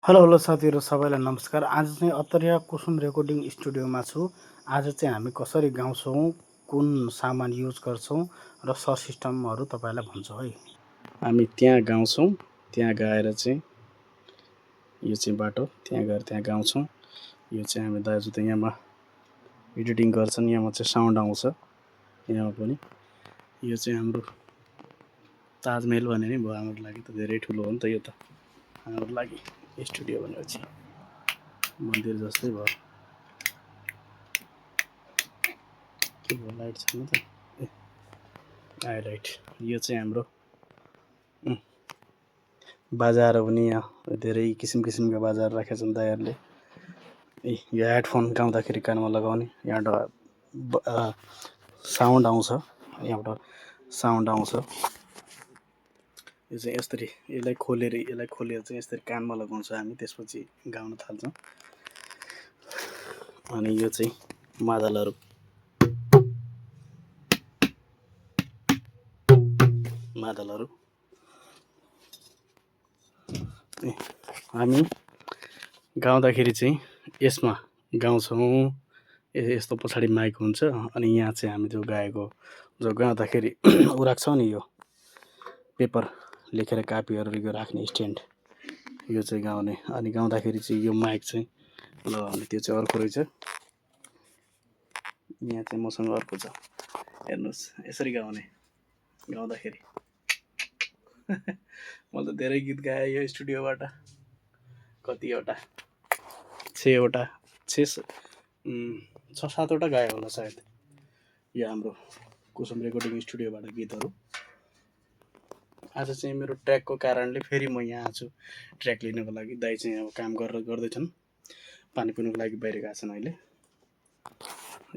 Hello साथीहरू सबैलाई नमस्कार। आज चाहिँ अत्तरिया कुसुम रेकर्डिङ स्टुडियोमा छु। आज चाहिँ हामी कसरी गाउँछौँ, कुन सामान युज गर्छौँ र सर सिस्टमहरू तपाईँलाई भन्छु है। हामी त्यहाँ गाउँछौँ, त्यहाँ गाएर चाहिँ यो चाहिँ बाटो, त्यहाँ गएर त्यहाँ गाउँछौँ। यो चाहिँ हामी दाजु त यहाँमा एडिटिङ गर्छन्, यहाँमा चाहिँ साउन्ड आउँछ यहाँमा पनि। यो चाहिँ हाम्रो ताजमहल भने नि भयो हाम्रो लागि त, धेरै ठुलो हो नि त यो त हाम्रो लागि। स्टुडियो भनेपछि मन्दिर जस्तै भयो। के भयो, लाइट छैन त? ए आयो लाइट। यो चाहिँ हाम्रो बाजाहरू पनि यहाँ धेरै किसिम किसिमका बाजाहरू राखेका छन् दाइहरूले। यो हेडफोन गाउँदाखेरि कानमा लगाउने, यहाँबाट साउन्ड आउँछ, यहाँबाट साउन्ड आउँछ। यो चाहिँ यसरी यसलाई खोलेर चाहिँ यसरी कानमा लगाउँछ हामी, त्यसपछि गाउन थाल्छौँ। अनि यो चाहिँ मादलहरू, हामी गाउँदाखेरि चाहिँ यसमा गाउँछौँ। यस्तो पछाडि माइक हुन्छ, अनि यहाँ चाहिँ हामी जो गाएको जो गाउँदाखेरि ऊ राख्छौँ नि, यो पेपर लेखेर कापीहरू यो राख्ने स्ट्यान्ड, यो चाहिँ गाउने। अनि गाउँदाखेरि चाहिँ यो माइक चाहिँ लगाउने, त्यो चाहिँ अर्को रहेछ। यहाँ चाहिँ मसँग अर्को छ, हेर्नुहोस् यसरी गाउने गाउँदाखेरि। मैले त धेरै गीत गाएँ यो स्टुडियोबाट, कतिवटा 6-7वटा गाएँ होला सायद, यो हाम्रो कुसुम रेकर्डिङ स्टुडियोबाट गीतहरू। आज चाहिँ मेरो ट्र्याकको कारणले फेरि म यहाँ आएको छु ट्र्याक लिनको लागि। दाइ चाहिँ अब काम गरेर गर्दैछन्, पानी पिउनुको लागि बाहिर गएको छन् अहिले।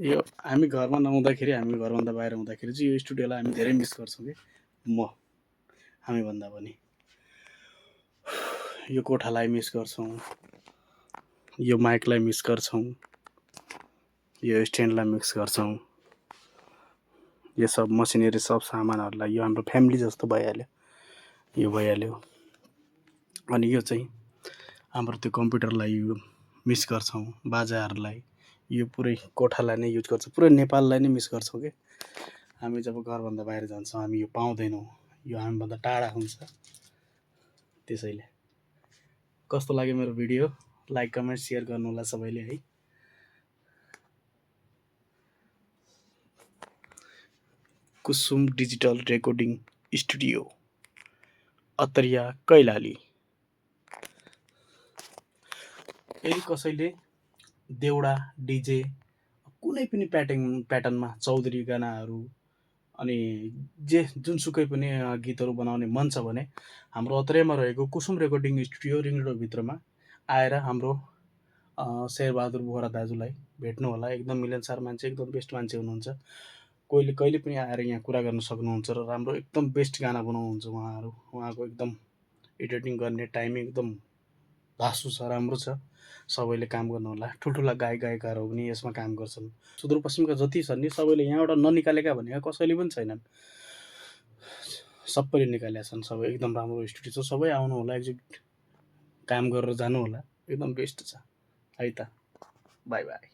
यो हामी घरमा नहुँदाखेरि, हामी घरभन्दा बाहिर हुँदाखेरि चाहिँ यो स्टुडियोलाई हामी धेरै मिस गर्छौँ कि हामीभन्दा पनि। यो कोठालाई मिस गर्छौँ, यो माइकलाई मिस गर्छौँ, यो स्ट्यान्डलाई मिस गर्छौँ, यो सब मसिनरी सब सामानहरूलाई। यो हाम्रो फ्यामिली जस्तो भइहाल्यो। अनि यो चाहिँ हाम्रो त्यो कम्प्युटरलाई यो मिस गर्छौँ, बाजाहरूलाई, यो पुरै कोठालाई नै युज गर्छौँ, पुरै नेपाललाई नै मिस गर्छौँ कि। हामी जब घरभन्दा बाहिर जान्छौँ हामी यो पाउँदैनौँ, यो हामीभन्दा टाढा हुन्छ। त्यसैले कस्तो लाग्यो मेरो भिडियो, लाइक कमेन्ट सेयर गर्नु होला सबैले है। Kusum digital recording studio, Attariya, Kailali. यदि कसैले देउडा, डिजे, कुनै पनि प्याटर्नमा चौधरी गानाहरू अनि जुनसुकै पनि गीतहरू बनाउने मन छ भने हाम्रो अत्तरियामा रहेको कुसुम रेकर्डिङ स्टुडियो रिङ रोडभित्रमा आएर हाम्रो शेरबहादुर बोहरा दाजुलाई भेट्नु होला। एकदम मिलनसार मान्छे, एकदम बेस्ट मान्छे हुनुहुन्छ। कहिले पनि आएर यहाँ कुरा गर्न सक्नुहुन्छ र राम्रो एकदम बेस्ट गाना बनाउनुहुन्छ उहाँहरू। उहाँको एकदम एडिटिङ गर्ने टाइमिङ एकदम धासु छ, राम्रो छ। सबैले काम गर्नु होला। ठुल्ठुला गायकगायिकाहरू पनि यसमा काम गर्छन्। सुदूरपश्चिमका जति छन् नि सबैले यहाँबाट ननिकालेका भनेका कसैले पनि छैनन्, सबैले निकालेका छन्। सबै एकदम राम्रो स्टुडियो छ, सबै आउनु होला, एकचोटि काम गरेर जानु होला, एकदम बेस्ट छ है त। By by.